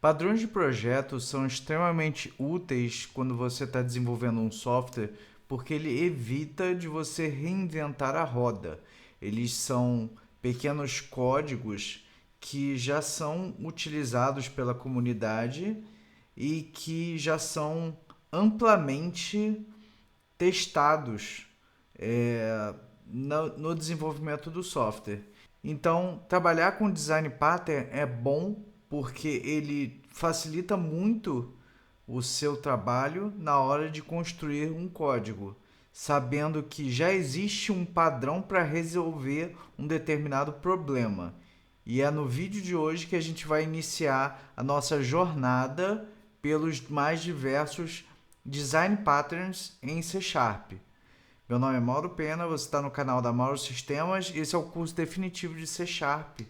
Padrões de projeto são extremamente úteis quando você está desenvolvendo um software, porque ele evita de você reinventar a roda. Eles são pequenos códigos que já são utilizados pela comunidade e que já são amplamente testados no desenvolvimento do software. Então, trabalhar com design pattern é bom porque ele facilita muito o seu trabalho na hora de construir um código, sabendo que já existe um padrão para resolver um determinado problema. E é no vídeo de hoje que a gente vai iniciar a nossa jornada pelos mais diversos design patterns em C Sharp. Meu nome é Mauro Pena, você está no canal da Mauro Sistemas e esse é o curso definitivo de C Sharp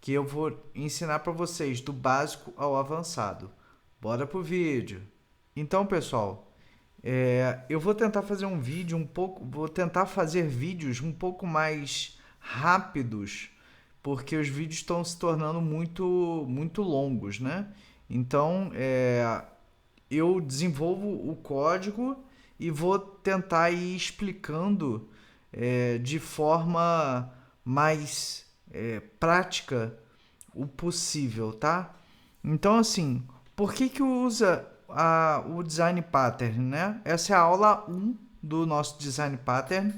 que eu vou ensinar para vocês do básico ao avançado. Bora pro vídeo! Então, pessoal, eu vou tentar fazer vou tentar fazer vídeos um pouco mais rápidos, porque os vídeos estão se tornando muito longos, né? Então, eu desenvolvo o código e vou tentar ir explicando de forma mais prática o possível, tá? Então, assim, por que usa o Design Pattern, né? Essa é a aula 1 do nosso Design Pattern.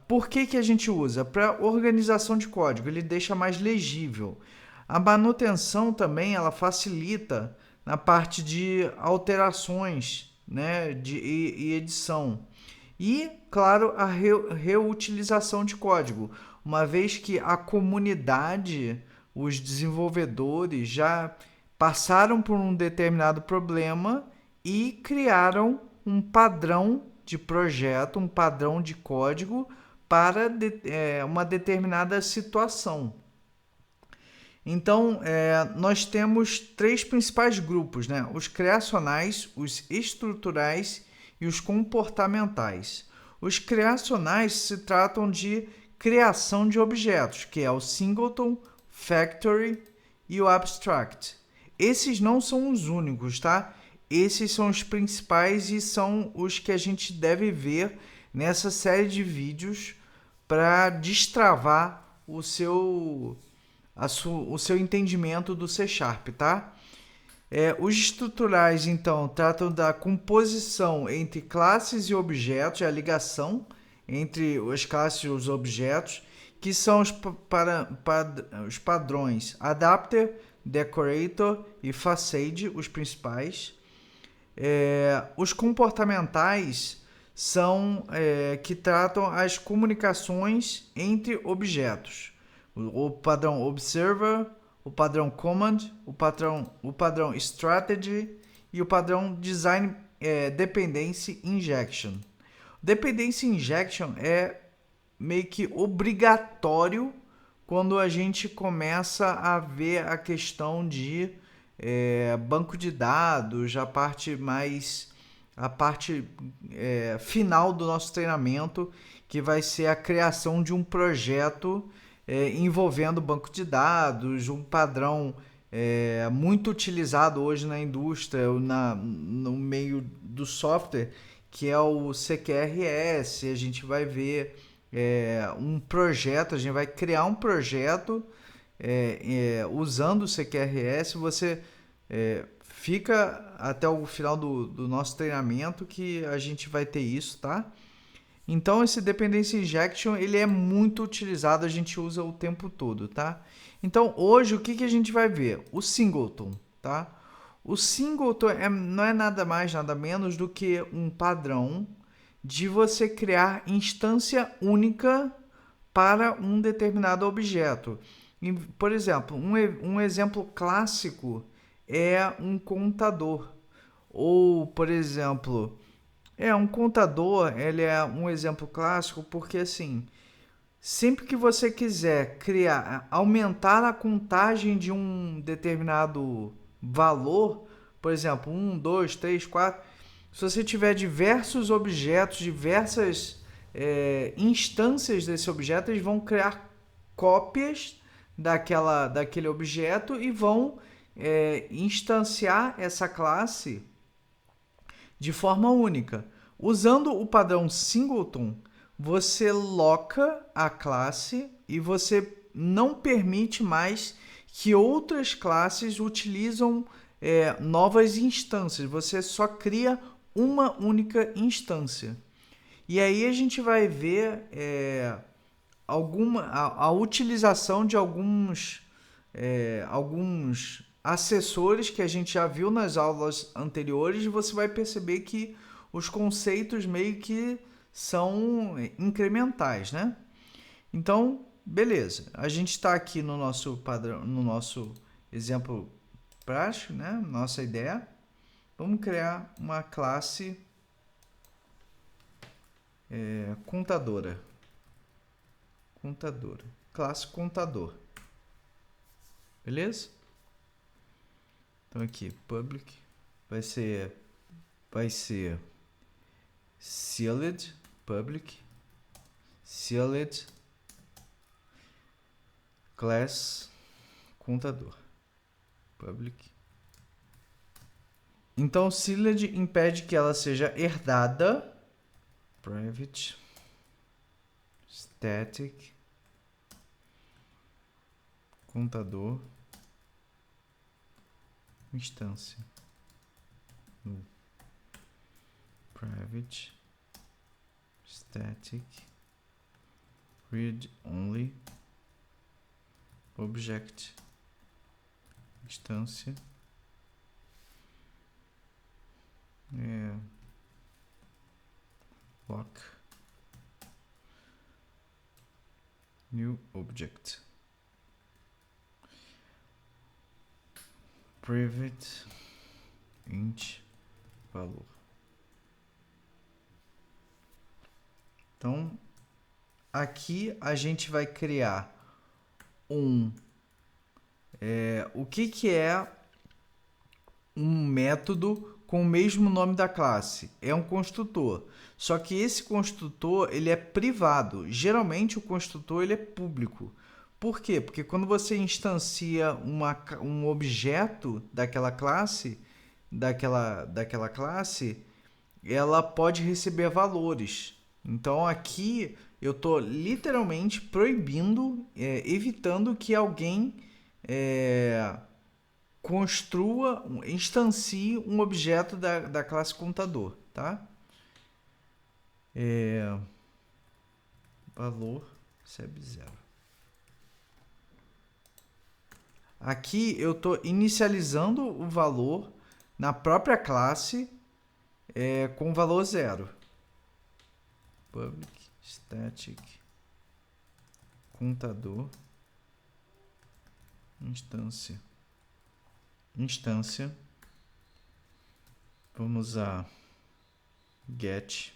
Por que a gente usa? Para organização de código, ele deixa mais legível. A manutenção também, ela facilita na parte de alterações, né, e edição. E, claro, a reutilização de código, uma vez que a comunidade, os desenvolvedores já passaram por um determinado problema e criaram um padrão de projeto, um padrão de código para uma determinada situação. Então, nós temos três principais grupos, né? Os criacionais, os estruturais e os comportamentais. Os criacionais se tratam de criação de objetos, que é o singleton, factory e o abstract. Esses não são os únicos, tá? Esses são os principais e são os que a gente deve ver nessa série de vídeos para destravar o seu entendimento do C Sharp, tá? Os estruturais, então, tratam da composição entre classes e objetos, a ligação entre as classes e os objetos, que são os padrões Adapter, Decorator e Facade, os principais. Os comportamentais são que tratam as comunicações entre objetos. O padrão Observer, o padrão Command, o padrão Strategy e o padrão Design Dependency Injection. Dependency Injection é meio que obrigatório quando a gente começa a ver a questão de banco de dados, a parte final do nosso treinamento, que vai ser a criação de um projeto envolvendo banco de dados, um padrão muito utilizado hoje na indústria, no meio do software, que é o CQRS. A gente vai ver a gente vai criar um projeto usando o CQRS. Você fica até o final do nosso treinamento que a gente vai ter isso, tá? Então, esse Dependency Injection, ele é muito utilizado, a gente usa o tempo todo, tá? Então, hoje, o que a gente vai ver? O Singleton, tá? O Singleton não é nada mais, nada menos do que um padrão de você criar instância única para um determinado objeto. Por exemplo, um exemplo clássico é um contador. Ou, por exemplo... um contador, ele é um exemplo clássico porque, assim, sempre que você quiser aumentar a contagem de um determinado valor, por exemplo, 1, 2, 3, 4, se você tiver diversos objetos, diversas instâncias desse objeto, eles vão criar cópias daquele objeto e vão instanciar essa classe de forma única. Usando o padrão singleton, você loca a classe e você não permite mais que outras classes utilizam novas instâncias. Você só cria uma única instância. E aí a gente vai ver a utilização de alguns assessores que a gente já viu nas aulas anteriores. Você vai perceber que os conceitos meio que são incrementais, né? Então, beleza. A gente está aqui no nosso padrão, no nosso exemplo prático, né? Nossa ideia. Vamos criar uma classe contadora. Classe contador. Beleza? Então aqui, public vai ser sealed, public, sealed, class, contador, public. Então, sealed impede que ela seja herdada, private, static, contador, instância, private, static, read only, object, instância, lock, new object, private, int, valor. Então, aqui a gente vai criar o que é um método com o mesmo nome da classe? É um construtor. Só que esse construtor ele é privado. Geralmente o construtor ele é público. Por quê? Porque quando você instancia um objeto daquela classe, ela pode receber valores. Então aqui eu estou literalmente proibindo, evitando que alguém instancie um objeto da classe contador, tá? Valor recebe 0. Aqui eu estou inicializando o valor na própria classe com valor 0. Public static contador instância. Vamos usar get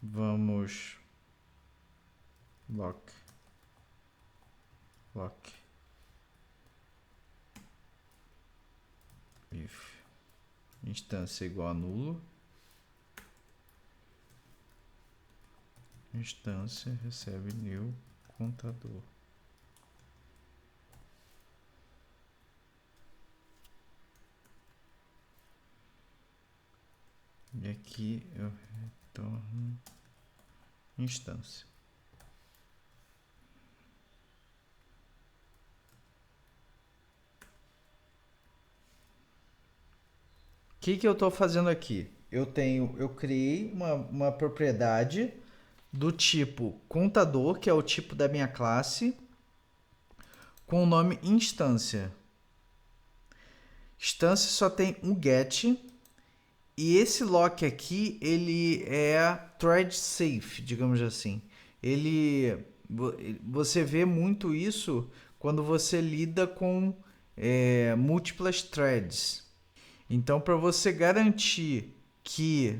vamos lock if instância igual a nulo, instância recebe new contador. E aqui eu retorno instância. O que eu estou fazendo aqui? Eu criei uma propriedade do tipo contador, que é o tipo da minha classe, com o nome instância. Instância só tem um get. E esse lock aqui, ele é thread safe, digamos assim. Você vê muito isso quando você lida com múltiplas threads. Então, para você garantir que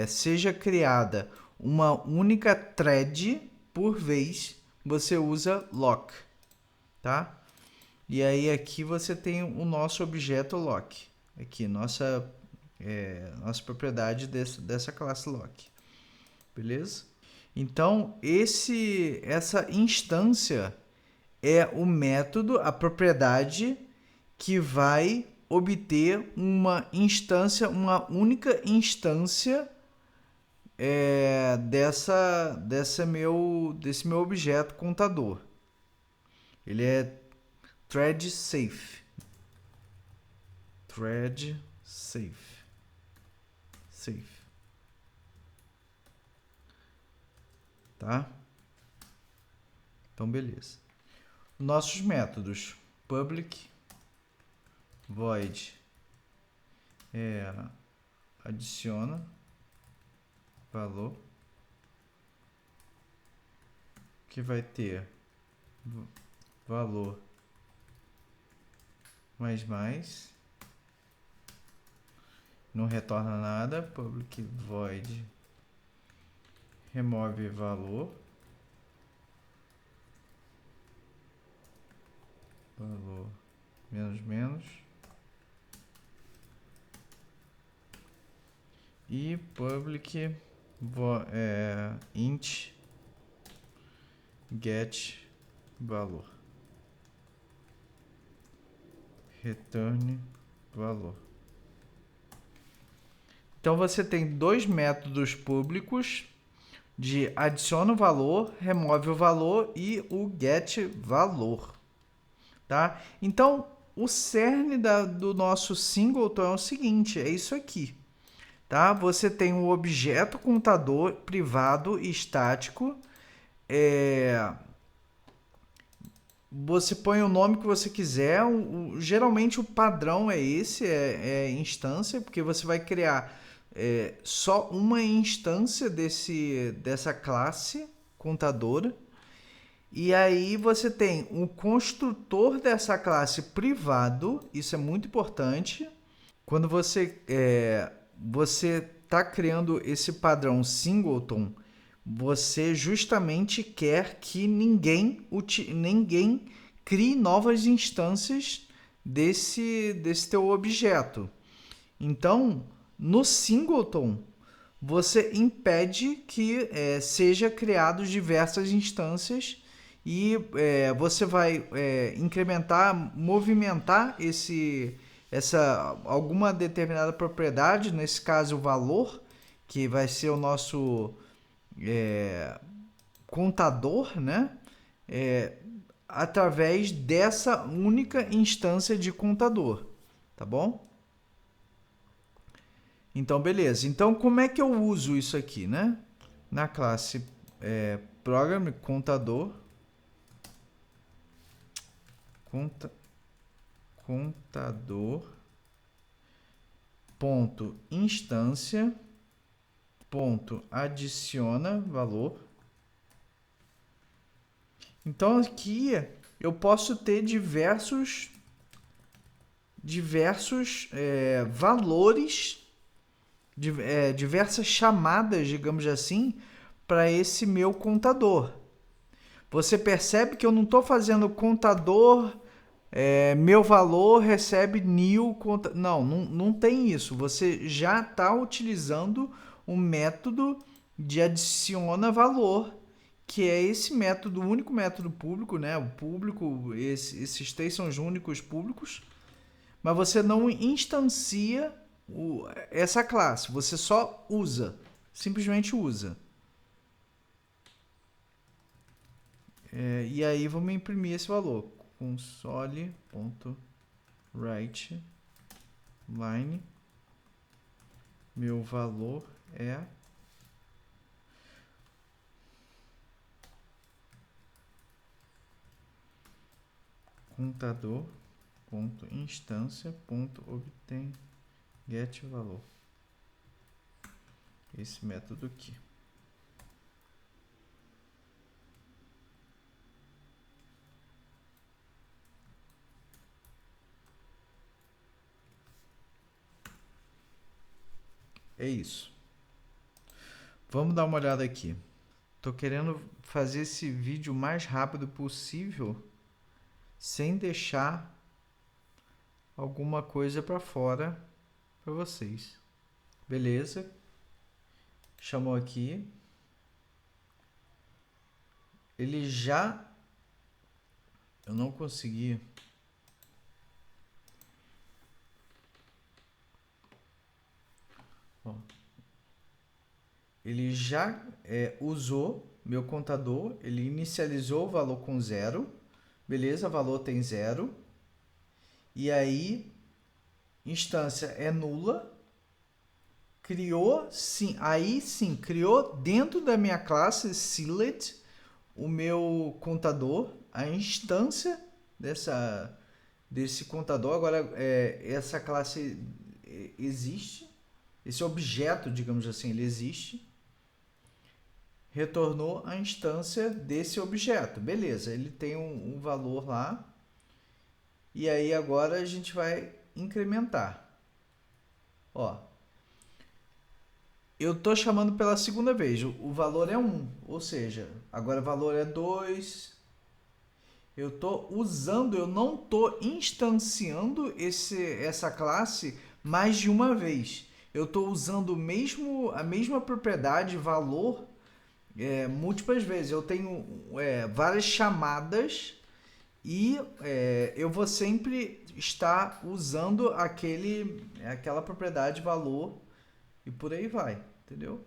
seja criada uma única thread por vez, você usa lock, tá? E aí aqui você tem o nosso objeto lock. Aqui, nossa propriedade dessa classe lock. Beleza? Então, essa instância é o método, a propriedade que vai obter uma instância, uma única instância desse meu objeto contador. Ele é thread safe. Thread safe. Safe. Tá? Então, beleza. Nossos métodos. Public void adiciona valor que vai ter valor mais não retorna nada. Public void remove valor menos e public int get valor return valor. Então você tem dois métodos públicos de adiciona o valor, remove o valor e o get valor, tá? Então o cerne do nosso singleton é o seguinte, é isso aqui, tá? Você tem um objeto contador privado e estático, você põe o nome que você quiser, geralmente o padrão é esse, é instância, porque você vai criar só uma instância dessa classe contadora. E aí você tem um construtor dessa classe privado, isso é muito importante. Quando você está criando esse padrão singleton, você justamente quer que ninguém crie novas instâncias desse teu objeto. Então, no singleton, você impede que seja criados diversas instâncias e você vai incrementar, movimentar alguma determinada propriedade, nesse caso o valor, que vai ser o nosso contador, né? Através dessa única instância de contador, tá bom? Então, beleza. Então, como é que eu uso isso aqui, né? Na classe program contador, contador ponto instância ponto adiciona valor. Então aqui eu posso ter diversos valores, diversas chamadas, digamos assim, para esse meu contador. Você percebe que eu não estou fazendo contador, meu valor recebe new, não tem isso. Você já está utilizando um método de adiciona valor, que é esse método, o único método público, né? O público, esses três são os únicos públicos, mas você não instancia essa classe, você só usa, simplesmente usa. E aí vamos imprimir esse valor. Console.write line. Meu valor é contador.instância.obtain get valor. Esse método aqui. É isso. Vamos dar uma olhada aqui. Tô querendo fazer esse vídeo o mais rápido possível, sem deixar alguma coisa para fora para vocês. Beleza? Chamou aqui. ele já... Eu não consegui... Ó, ele já usou meu contador, ele inicializou o valor com 0, beleza, valor tem 0, e aí instância é nula, criou, sim, aí sim, criou dentro da minha classe sealed o meu contador, a instância desse contador. Agora essa classe existe, esse objeto, digamos assim, ele existe, retornou a instância desse objeto, beleza, ele tem um valor lá, e aí agora a gente vai incrementar. Ó, eu estou chamando pela segunda vez, o valor é 1, ou seja, agora o valor é 2. Eu estou usando, eu não estou instanciando essa classe mais de uma vez. Eu estou usando a mesma propriedade, valor, múltiplas vezes. Eu tenho várias chamadas e eu vou sempre estar usando aquela propriedade, valor, e por aí vai, entendeu?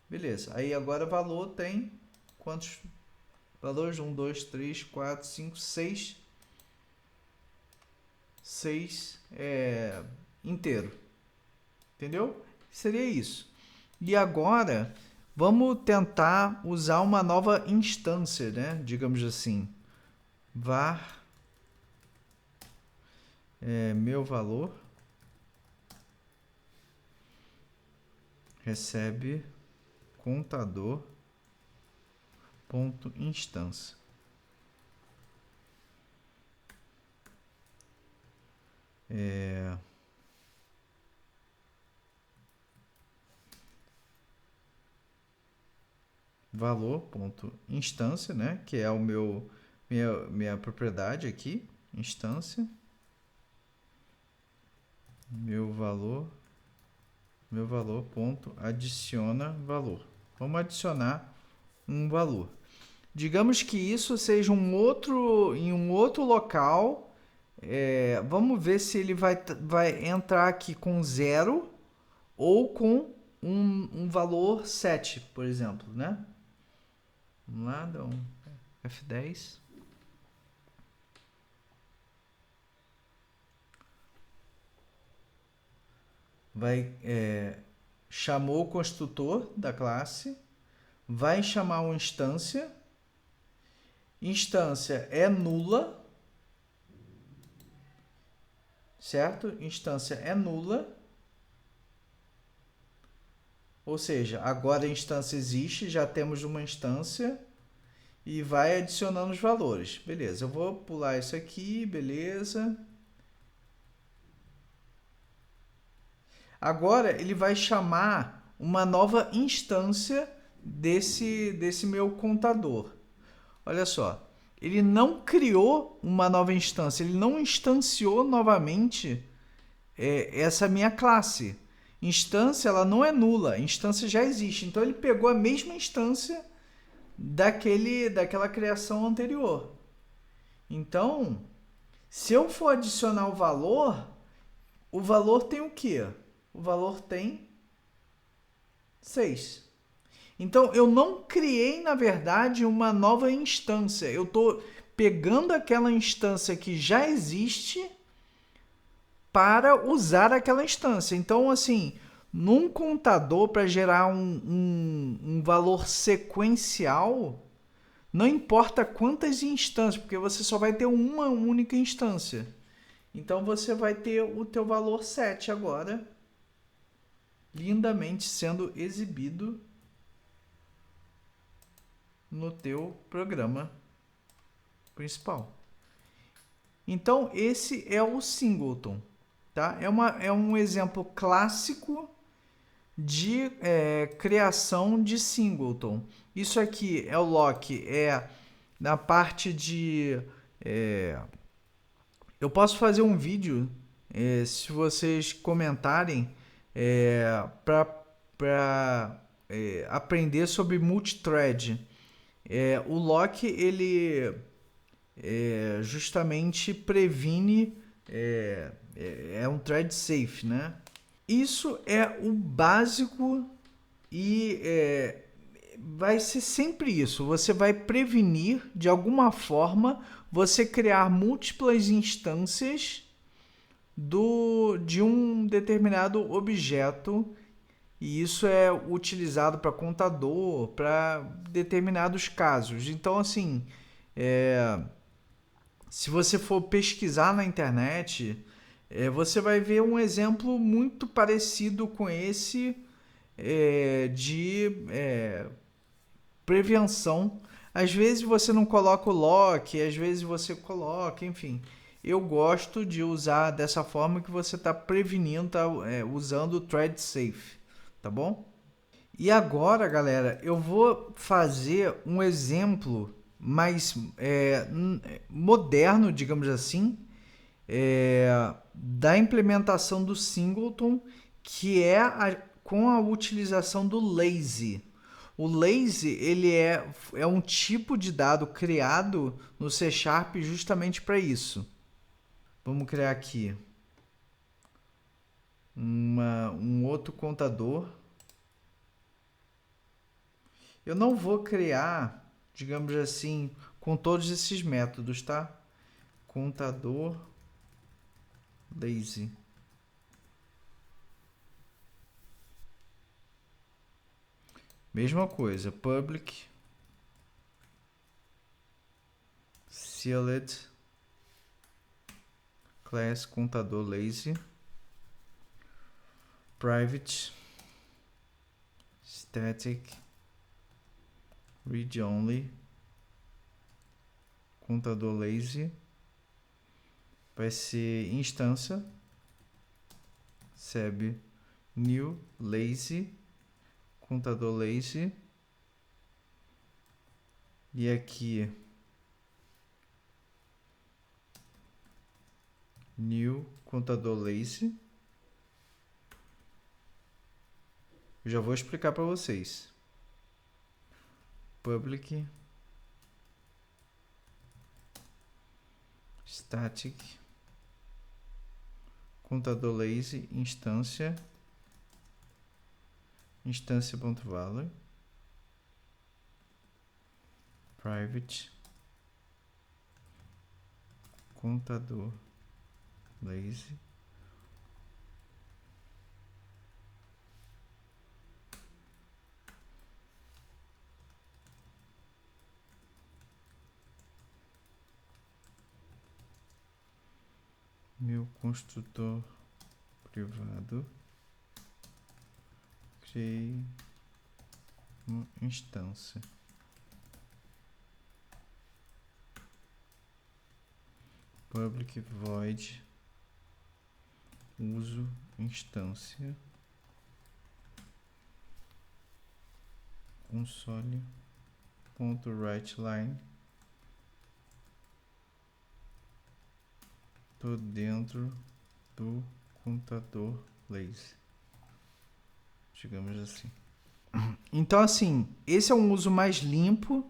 Beleza. Aí agora valor tem quantos valores? 1, 2, 3, 4, 5, 6. 6 inteiro. Entendeu? Seria isso. E agora, vamos tentar usar uma nova instância, né? Digamos assim. Var meu valor recebe contador ponto instância. Valor ponto instância, né? Que é o minha propriedade aqui, instância. Meu valor ponto adiciona valor. Vamos adicionar um valor. Digamos que isso seja em um outro local. Vamos ver se ele vai entrar aqui com 0 ou com um valor 7, por exemplo, né? Vamos lá, dá um F10. Chamou o construtor da classe, vai chamar uma instância. Instância é nula, certo? Instância é nula. Ou seja, agora a instância existe, já temos uma instância e vai adicionando os valores. Beleza, eu vou pular isso aqui, beleza. Agora ele vai chamar uma nova instância desse meu contador. Olha só, ele não criou uma nova instância, ele não instanciou novamente essa minha classe. Instância, ela não é nula, instância já existe. Então ele pegou a mesma instância daquela criação anterior. Então, se eu for adicionar o valor tem o quê? O valor tem 6. Então, eu não criei, na verdade, uma nova instância. Eu estou pegando aquela instância que já existe para usar aquela instância. Então, assim, num contador, para gerar um valor sequencial, não importa quantas instâncias, porque você só vai ter uma única instância. Então, você vai ter o teu valor 7 agora, lindamente sendo exibido no teu programa principal. Então, esse é o singleton. Tá? É um exemplo clássico de criação de singleton. Isso aqui é o lock, na parte de... eu posso fazer um vídeo, se vocês comentarem, para aprender sobre multithread. O lock ele justamente previne, é um thread safe, né? Isso é o básico e vai ser sempre isso. Você vai prevenir de alguma forma você criar múltiplas instâncias de um determinado objeto, e isso é utilizado para contador, para determinados casos. Então, assim, se você for pesquisar na internet, você vai ver um exemplo muito parecido com esse de prevenção. Às vezes você não coloca o lock, às vezes você coloca, enfim. Eu gosto de usar dessa forma que você está prevenindo, tá usando o thread safe, tá bom? E agora, galera, eu vou fazer um exemplo mais moderno, digamos assim, da implementação do singleton, que é com a utilização do lazy. O lazy ele é um tipo de dado criado no C Sharp justamente para isso. Vamos criar aqui um outro contador. Eu não vou criar, digamos assim, com todos esses métodos, tá? Contador lazy. Mesma coisa, public sealed class contador lazy, private static read only contador lazy, vai ser instância seb new lazy contador lazy, e aqui new contador lazy. Eu já vou explicar para vocês. Public static contador lazy instância instância.value private contador lazy meu construtor privado, criei uma instância. Public void uso instância console.writeLine. Tô dentro do contador lazy, digamos assim. Então, assim, esse é um uso mais limpo.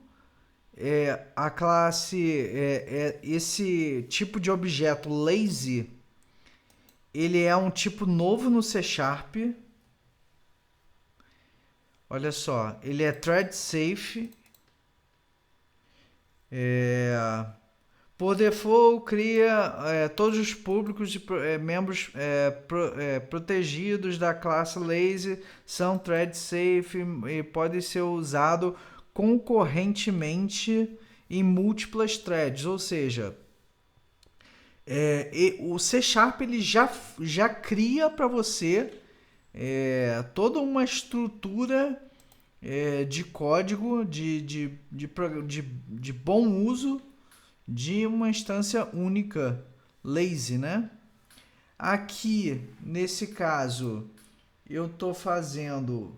A classe, esse tipo de objeto lazy, ele é um tipo novo no C Sharp. Olha só, ele é thread safe. Por default, cria todos os públicos de membros protegidos da classe lazy são thread safe e podem ser usados concorrentemente em múltiplas threads, ou seja, o C Sharp ele já cria para você toda uma estrutura de código de bom uso de uma instância única lazy, né? Aqui nesse caso eu estou fazendo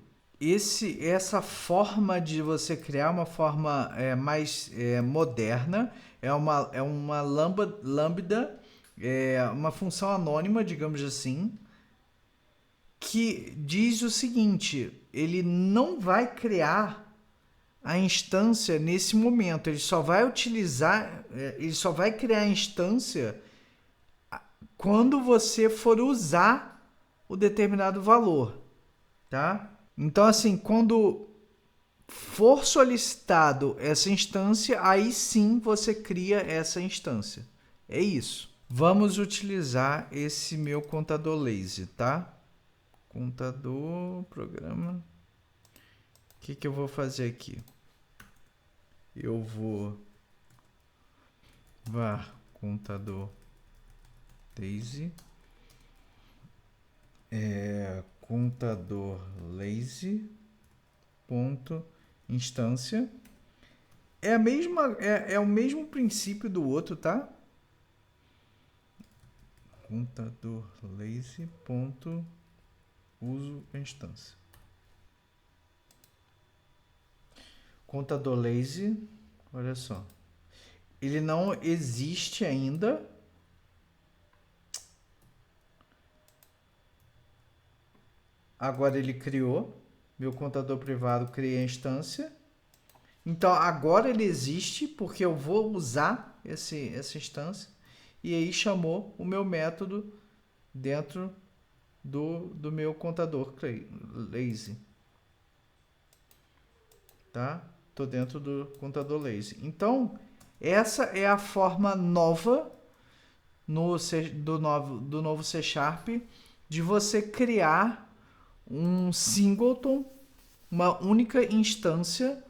essa forma de você criar uma forma mais moderna, é uma lambda, uma função anônima, digamos assim, que diz o seguinte: ele não vai criar a instância nesse momento. Ele só vai utilizar, ele só vai criar a instância quando você for usar o determinado valor, tá? Então, assim, quando for solicitado essa instância, aí sim você cria essa instância. É isso. Vamos utilizar esse meu contador lazy, tá? Contador, programa. O que eu vou fazer aqui? Eu vou var contador lazy, contador lazy ponto instância. É a mesma, é o mesmo princípio do outro, tá? Contador lazy ponto uso instância. Contador lazy, olha só, ele não existe ainda. Agora ele criou, meu contador privado cria a instância. Então agora ele existe porque eu vou usar essa instância. E aí chamou o meu método dentro do meu contador lazy. Tá? Tô dentro do contador lazy. Então essa é a forma nova do novo C# de você criar um singleton, uma única instância,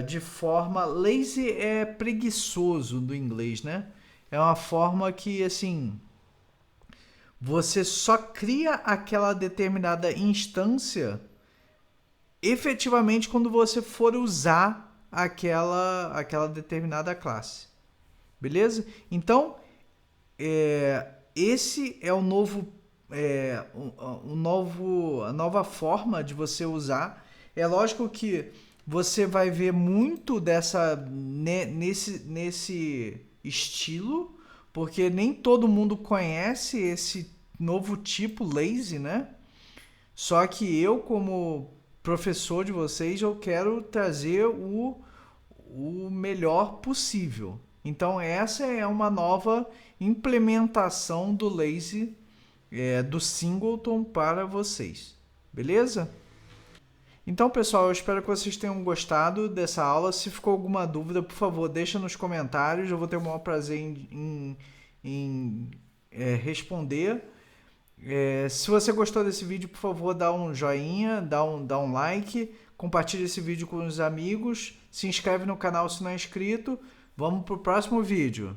de forma lazy, é preguiçoso do inglês, né? É uma forma que, assim, você só cria aquela determinada instância efetivamente quando você for usar aquela determinada classe. Beleza? Então, esse é o novo, a nova forma de você usar. É lógico que você vai ver muito nesse estilo, porque nem todo mundo conhece esse novo tipo lazy, né? Só que eu, como professor de vocês, eu quero trazer o melhor possível. Então essa é uma nova implementação do lazy, do singleton para vocês. Beleza? Então, pessoal, eu espero que vocês tenham gostado dessa aula. Se ficou alguma dúvida, por favor, deixa nos comentários. Eu vou ter o maior prazer em responder. Se você gostou desse vídeo, por favor, dá um joinha, dá um like, compartilha esse vídeo com os amigos, se inscreve no canal se não é inscrito. Vamos para o próximo vídeo.